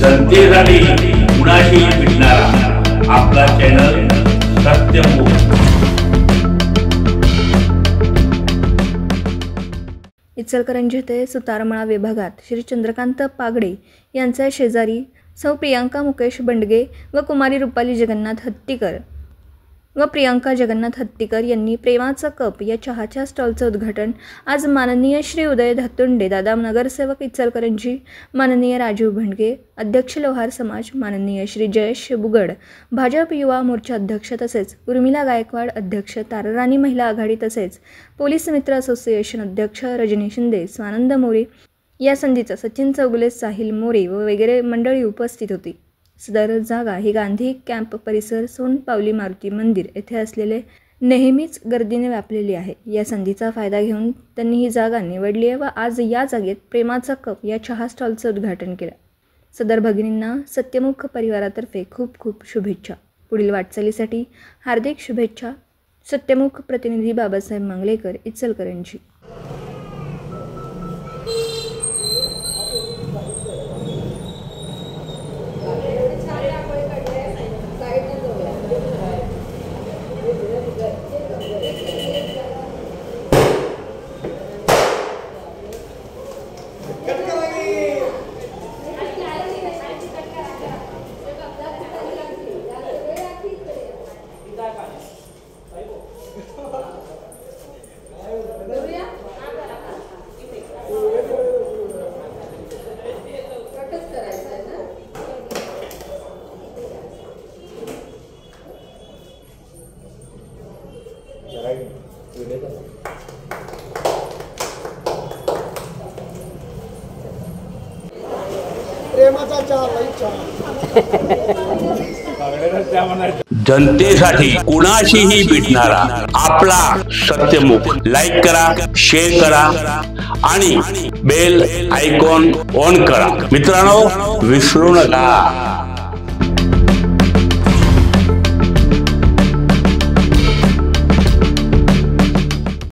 जनतेसाठी कुणाशी भेटणारा आपला चॅनल सत्यमुख। इचलकरंजी येथे सुतारमळा विभागात श्री चंद्रकांत पागडे यांच्या शेजारी सौ प्रियांका मुकेश बंडगे व कुमारी रुपाली जगन्नाथ हत्तीकर व प्रियांका जगन्नाथ हत्तीकर यांनी प्रेमाचा कप या चहाच्या स्टॉलचं उद्घाटन आज माननीय श्री उदय धातुंडे दादा नगरसेवक इचलकरंजी, माननीय राजीव भंडगे अध्यक्ष लोहार समाज, माननीय श्री जयेश बुगड भाजप युवा मोर्चा अध्यक्ष तसेच उर्मिला गायकवाड अध्यक्ष, ताराराणी महिला आघाडी तसेच पोलीस मित्र असोसिएशन अध्यक्ष रजनी शिंदे, स्वानंद मोरे या संधीचा सचिन चौगुले, साहिल मोरे व वगैरे मंडळी उपस्थित होती। सदर जागा ही गांधी कॅम्प परिसर, सोनपावली मारुती मंदिर येथे असलेले नेहमीच गर्दीने व्यापलेली आहे। या संधीचा फायदा घेऊन त्यांनी ही जागा निवडली आहे व आज या जागेत प्रेमाचा कप या चहा स्टॉलचं उद्घाटन केलं। सदर भगिनींना सत्यमुख परिवारातर्फे खूप खूप शुभेच्छा। पुढील वाटचालीसाठी हार्दिक शुभेच्छा। सत्यमुख प्रतिनिधी बाबासाहेब मंगलेकर, इचलकरंजी। जनतेसाठी कुणाशीही भेटणारा आपला सत्यमुख। लाईक करा, शेअर करा आणि बेल आयकॉन ऑन करा। मित्रांनो, विसरू नका।